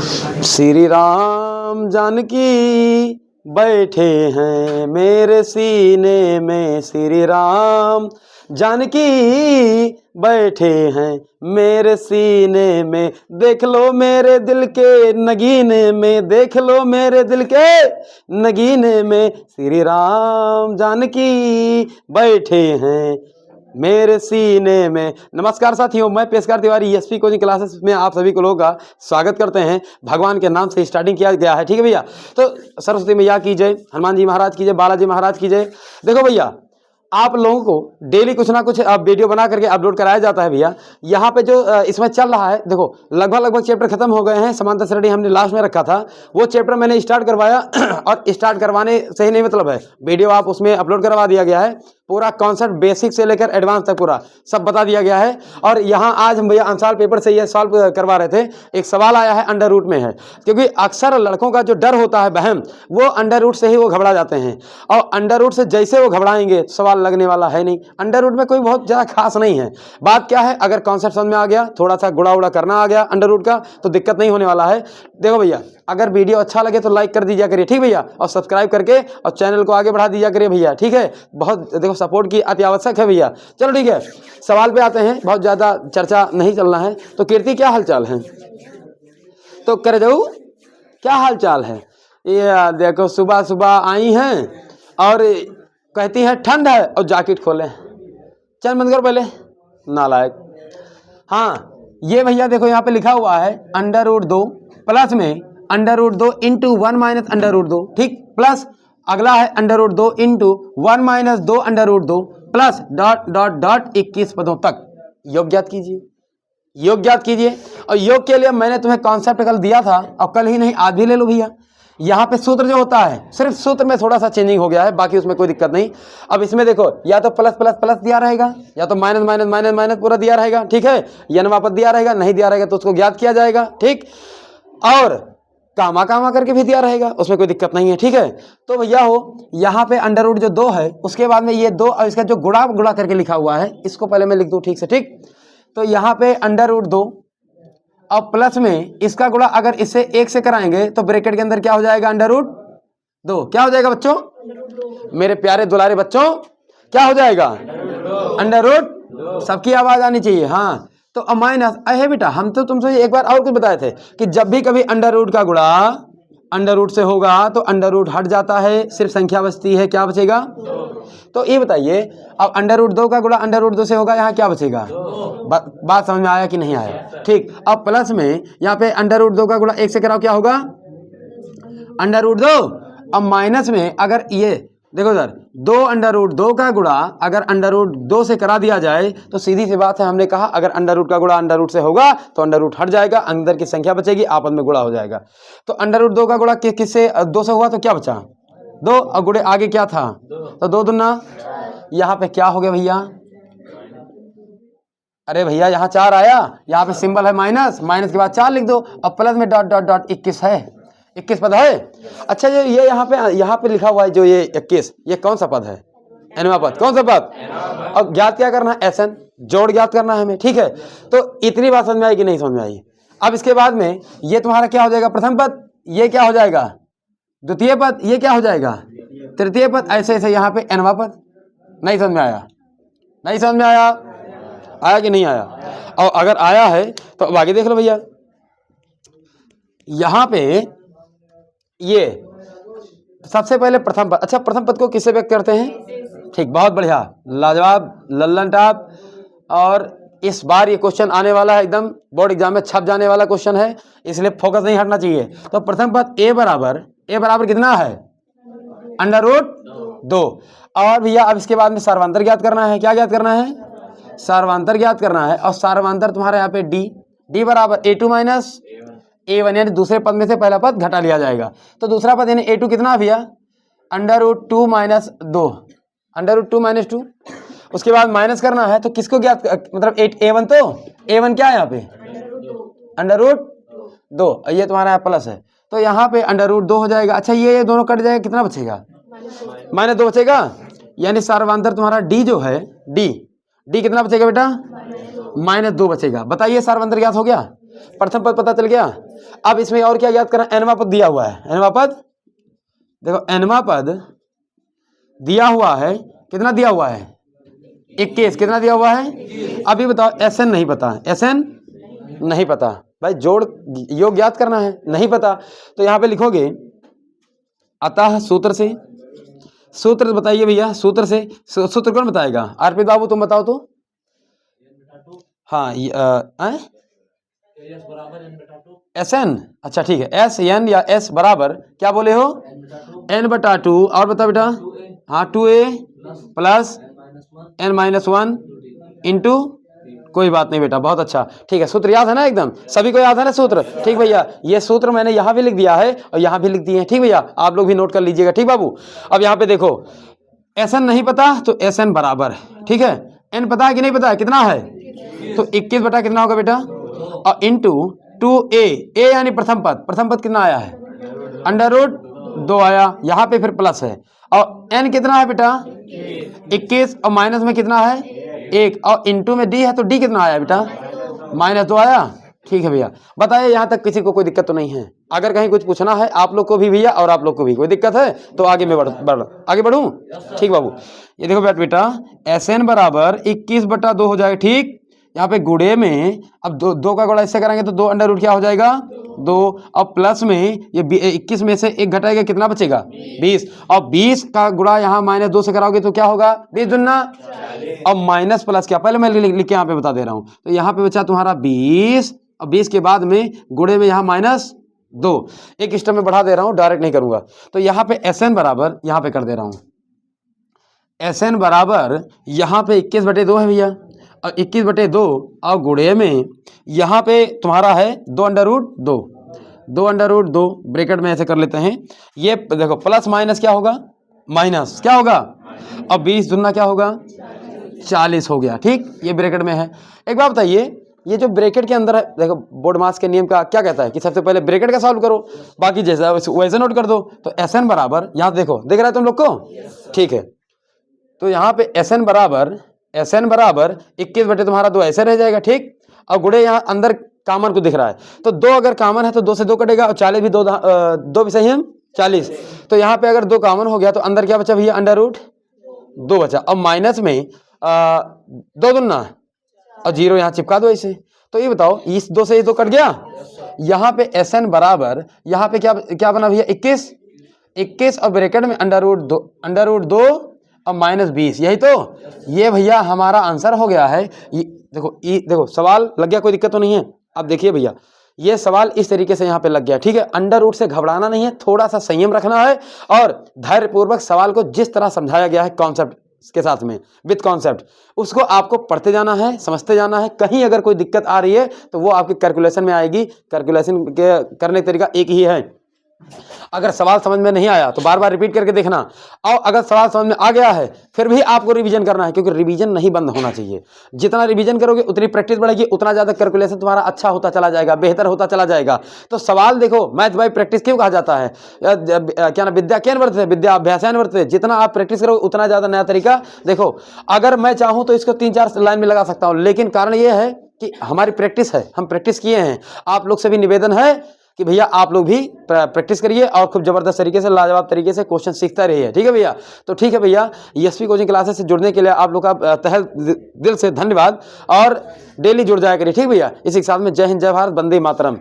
श्री राम जानकी बैठे हैं मेरे सीने में, श्री राम जानकी बैठे हैं मेरे सीने में, देख लो मेरे दिल के नगीने में, देख लो मेरे दिल के नगीने में, श्री राम जानकी बैठे हैं मेरे सीने में। नमस्कार साथियों, मैं पेशकार तिवारी एसपी कोचिंग क्लासेस में आप सभी को लोगों का स्वागत करते हैं। भगवान के नाम से स्टार्टिंग किया गया है, ठीक है भैया। तो सरस्वती मैया की जय, हनुमान जी महाराज की जय, बालाजी महाराज की जय। देखो भैया, आप लोगों को डेली कुछ ना कुछ वीडियो बना करके अपलोड कराया जाता है भैया। यहाँ पे जो इसमें चल रहा है, देखो लगभग चैप्टर खत्म हो गए हैं। समांतर श्रेणी हमने लास्ट में रखा था, वो चैप्टर मैंने स्टार्ट करवाया और स्टार्ट करवाने से ही नहीं मतलब है, वीडियो आप उसमें अपलोड करवा दिया गया है। पूरा कॉन्सेप्ट बेसिक से लेकर एडवांस तक पूरा सब बता दिया गया है। और यहाँ आज हम भैया अंशाल पेपर से ये सॉल्व करवा रहे थे। एक सवाल आया है अंडर रूट में है, क्योंकि अक्सर लड़कों का जो डर होता है बहम, वो अंडर रूट से ही वो घबरा जाते हैं। और अंडर रूट से जैसे वो घबराएंगे सवाल लगने वाला है नहीं। अंडर रूट में कोई बहुत ज़्यादा खास नहीं है। बात क्या है, अगर कॉन्सेप्ट समझ में आ गया, थोड़ा सा गुड़ा उड़ा करना आ गया अंडर रूट का, तो दिक्कत नहीं होने वाला है। देखो भैया, अगर वीडियो अच्छा लगे तो लाइक कर दीजिए करिए, ठीक भैया, और सब्सक्राइब करके और चैनल को आगे बढ़ा दीजिए करिए भैया, ठीक है। बहुत देखो सपोर्ट की अति आवश्यक है भैया। चलो ठीक है, सवाल पे आते हैं, बहुत ज़्यादा चर्चा नहीं चलना है। तो कीर्ति क्या हालचाल है? तो कर जाऊ, क्या हालचाल है? ये देखो सुबह सुबह आई हैं और कहती है ठंड है और जैकेट खोले। चल बंद करो पहले, नालायक। हाँ ये भैया देखो यहाँ पे लिखा हुआ है अंडर रूट 2 प्लस में under root 2 into 1 minus under root 2, ठीक, प्लस अगला है under root 2 into 1 minus 2 under root 2 plus dot dot dot 21 पदों तक। योग ज्ञात कीजिए, योग ज्ञात कीजिए। और योग के लिए मैंने तुम्हें कॉन्सेप्ट कल दिया था, और कल ही नहीं आज भी ले लो भैया। यहाँ पे सूत्र जो होता है, सिर्फ सूत्र में थोड़ा सा चेंजिंग हो गया है, बाकी उसमें कोई दिक्कत नहीं। अब इसमें देखो, या तो प्लस प्लस प्लस दिया रहेगा, या तो माइनस माइनस माइनस माइनस पूरा दिया रहेगा, ठीक है। यनवा पद दिया रहेगा, नहीं दिया रहेगा तो उसको ज्ञात किया जाएगा, ठीक। और कामा कामा करके भी दिया रहेगा, उसमें कोई दिक्कत नहीं है, ठीक है। तो भैया हो यहाँ पे अंडर रूट जो 2 है, उसके बाद में ये 2 और इसका जो गुणा गुणा करके लिखा हुआ है, इसको पहले मैं लिख दूं ठीक से, ठीक। तो यहाँ पे अंडर रूट 2 और प्लस में इसका गुणा अगर इससे 1 से कराएंगे तो ब्रैकेट के अंदर क्या हो जाएगा? Under root 2। क्या हो जाएगा बच्चों, मेरे प्यारे दुलारे बच्चों, क्या हो जाएगा? Under root. सबकी आवाज आनी चाहिए, हाँ। तो माइनस है बेटा, हम तो तुमसे एक बार और कुछ बताए थे कि जब भी कभी अंडर रूट का गुणा अंडर रूट से होगा तो अंडर रूट हट जाता है, सिर्फ संख्या बचती है, क्या बचेगा? 2। तो ये बताइए, अब अंडर रूट 2 का गुणा अंडर रूट 2 से होगा, यहाँ क्या बचेगा? बात समझ में आया कि नहीं आया? ठीक। अब प्लस में यहाँ पे अंडर रूट 2 का गुणा 1 से कराओ, क्या होगा? Under root 2। अब माइनस में अगर ये देखो सर, 2 अंडर रूट 2 का गुणा अगर अंडर रूट 2 से करा दिया जाए तो सीधी सी बात है, हमने कहा अगर अंडर रूट का गुणा अंडर रूट से होगा तो अंडर रूट हट जाएगा, अंदर की संख्या बचेगी, आपस में गुणा हो जाएगा। तो अंडर रूट 2 का गुणा किससे? 2 से हुआ तो क्या बचा? 2, और गुणे आगे क्या था? तो 2 दूना, यहाँ पे क्या हो गया भैया? अरे भैया यहाँ 4 आया, यहाँ पे सिंबल है माइनस, माइनस के बाद 4 लिख दो, और प्लस में डॉट डॉट डॉट 21 है, 21 पद है। अच्छा ये यहाँ पे लिखा हुआ है जो ये 21, ये कौन सा पद है? एनवा पद। कौन सा पद? अब ज्ञात क्या करना है? एसएन, जोड़ ज्ञात करना है हमें, ठीक है। तो इतनी बात समझ में आई कि नहीं समझ में आई? अब इसके बाद में ये तुम्हारा क्या हो जाएगा? प्रथम पद। ये क्या हो जाएगा? द्वितीय पद। ये क्या हो जाएगा? तृतीय पद। ऐसे ऐसे यहाँ पे एनवा पद। नहीं समझ में आया? नहीं समझ में आया? आया कि नहीं आया? और अगर आया है तो अब आगे देख लो भैया, यहाँ पे ये सबसे पहले प्रथम पद। अच्छा, प्रथम पद को किससे व्यक्त करते हैं? ठीक, बहुत बढ़िया, लाजवाब, लल्लन टॉप। और इस बार ये क्वेश्चन आने वाला है, एकदम बोर्ड एग्जाम में छप जाने वाला क्वेश्चन है, इसलिए फोकस नहीं हटना चाहिए। तो प्रथम पद ए बराबर कितना है? Under root 2। और भैया अब इसके बाद में सार्वंतर ज्ञात करना है। क्या ज्ञात करना है? सार्वंतर ज्ञात करना है। और सार्वंतर तुम्हारे यहाँ पे डी बराबर A2 माइनस A1, यानी दूसरे पद में से पहला पद घटा लिया जाएगा। तो दूसरा पद यानी A2 कितना भैया? Under root 2 minus 2, under root 2 minus 2। उसके बाद माइनस करना है, तो किसको ज्ञात, मतलब A1, तो A1 क्या है यहाँ पे? अंडर रूट 2, ये तुम्हारा यहाँ प्लस है, तो यहाँ पे अंडर रूट 2 हो जाएगा। अच्छा ये दोनों कट जाएगा, कितना बचेगा? माइनस 2 बचेगा, यानी सार्वंतर तुम्हारा डी जो है, डी कितना बचेगा बेटा? -2 बचेगा। बताइए सार्वंतर ज्ञात हो गया। प्रथम पद पता चल गया। अब इसमें और क्या याद करना, nवां पद दिया हुआ है, nवां पद देखो, nवां पद दिया हुआ है, कितना दिया हुआ है 21, कितना दिया हुआ है। अभी बताओ Sn नहीं पता, Sn नहीं पता भाई, जोड़ योग याद करना है, नहीं पता तो यहाँ पे लिखोगे अतः सूत्र से, सूत्र बताइए भैया, सूत्र से, सूत्र कौन बताएगा, अर्पित बाबू तुम बताओ तो। हाँ Sn, अच्छा ठीक है, Sn या S बराबर क्या बोले हो n/2, और बताओ बेटा, हाँ 2a प्लस n-1 इंटू, कोई बात नहीं बेटा, बहुत अच्छा, ठीक है, सूत्र याद है ना एकदम, सभी को याद है ना सूत्र, ठीक भैया। ये सूत्र मैंने यहाँ भी लिख दिया है और यहाँ भी लिख दिए हैं, ठीक भैया, आप लोग भी नोट कर लीजिएगा, ठीक बाबू। अब यहाँ पे देखो Sn नहीं पता तो Sn बराबर, ठीक है, n पता है कि नहीं पता है, कितना है, तो 21 बटा कितना होगा बेटा, और इंटू 2a, a यानी प्रथम पद, प्रथम पद कितना आया है √2 आया, यहाँ पे फिर प्लस है, और n कितना है बेटा 21, और माइनस में कितना है 1, और इंटू में d है तो d कितना आया बेटा -2 आया, ठीक है भैया। बताइए यहाँ तक किसी को कोई दिक्कत तो नहीं है, अगर कहीं कुछ पूछना है आप लोग को भी भैया और आप लोग को भी कोई दिक्कत है तो आगे मैं आगे बढ़ूँ, ठीक बाबू। ये देखो बेटा Sn बराबर 21/2 हो जाएगा, ठीक, यहाँ पे गुड़े में अब दो का गुणा इससे करेंगे तो 2 √ क्या हो जाएगा 2, और प्लस में ये 21 में से 1 घटाएगा, कितना बचेगा 20, और 20 का गुणा यहाँ -2 से कराओगे तो क्या होगा 20 दूना, और माइनस प्लस क्या, पहले मैं लिख के यहाँ पे बता दे रहा हूँ, तो यहाँ पे बचा तुम्हारा 20, और 20 के बाद में गुड़े में यहाँ -2, एक स्टेप में बढ़ा दे रहा हूँ, डायरेक्ट नहीं करूंगा, तो यहाँ पे Sn बराबर यहाँ पे कर दे रहा हूँ, Sn बराबर यहाँ पे 21/2 है भैया, और 21/2 और गुणे में यहाँ पे तुम्हारा है 2√2 ब्रैकेट में ऐसे कर लेते हैं, ये देखो प्लस माइनस क्या होगा, माइनस क्या होगा, और 20 दूना क्या होगा 40 हो गया, ठीक, ये ब्रैकेट में है। एक बात बताइए, ये जो ब्रैकेट के अंदर है, देखो बोर्ड मास के नियम का क्या कहता है कि सबसे पहले ब्रैकेट का सॉल्व करो, बाकी जैसा वैसे नोट कर दो, तो Sn बराबर यहाँ देखो, दिख रहा है तुम लोग को, ठीक है, तो यहाँ पे Sn बराबर 21/2 तुम्हारा 2 ऐसे रह जाएगा, ठीक, और गुड़े यहाँ अंदर कॉमन को दिख रहा है, तो 2 अगर कॉमन है तो 2 से 2 कटेगा, और 40 भी 2 भी सही है 40, तो यहाँ पे अगर 2 कॉमन हो गया तो अंदर क्या बचा भैया √2 बचा, और माइनस में 2 दूना और 0 यहाँ चिपका दो ऐसे, तो ये बताओ इस 2 से ये 2 कट गया, यहाँ पे Sn बराबर यहाँ पे क्या बना भैया 21 और ब्रैकेट में √2 और -20, यही तो, ये भैया हमारा आंसर हो गया है। ये देखो सवाल लग गया, कोई दिक्कत तो नहीं है। अब देखिए भैया ये सवाल इस तरीके से यहाँ पे लग गया, ठीक है, √ से घबराना नहीं है, थोड़ा सा संयम रखना है और धैर्यपूर्वक सवाल को जिस तरह समझाया गया है कॉन्सेप्ट के साथ में विद कॉन्सेप्ट, उसको आपको पढ़ते जाना है, समझते जाना है। कहीं अगर कोई दिक्कत आ रही है तो वो आपके कैलकुलेशन में आएगी, कैलकुलेशन के करने का तरीका एक ही है। अगर सवाल समझ में नहीं आया तो बार बार रिपीट करके देखना, और अगर सवाल समझ में आ गया है फिर भी आपको रिवीजन करना है, क्योंकि रिवीजन नहीं बंद होना चाहिए। जितना रिवीजन करोगे उतनी प्रैक्टिस बढ़ेगी, उतना ज़्यादा कैलकुलेशन तुम्हारा अच्छा होता चला जाएगा, बेहतर होता चला जाएगा। तो सवाल देखो, मैथ बाय प्रैक्टिस क्यों कहा जाता है, क्या ना, विद्या केन वर्तते, विद्या अभ्यासेन वर्तते। जितना आप प्रैक्टिस करोगे उतना ज़्यादा नया तरीका। देखो अगर मैं चाहूँ तो इसको 3-4 लाइन में लगा सकता हूँ, लेकिन कारण ये है कि हमारी प्रैक्टिस है, हम प्रैक्टिस किए हैं। आप लोग से भी निवेदन है कि भैया आप लोग भी प्रैक्टिस करिए और खूब जबरदस्त तरीके से, लाजवाब तरीके से क्वेश्चन सीखता रहिए, ठीक है भैया। तो ठीक है भैया, ESP कोचिंग क्लासेस से जुड़ने के लिए आप लोग का तहे दिल से धन्यवाद, और डेली जुड़ जाया करिए, ठीक भैया। इसी के साथ में जय हिंद, जय भारत, वंदे मातरम।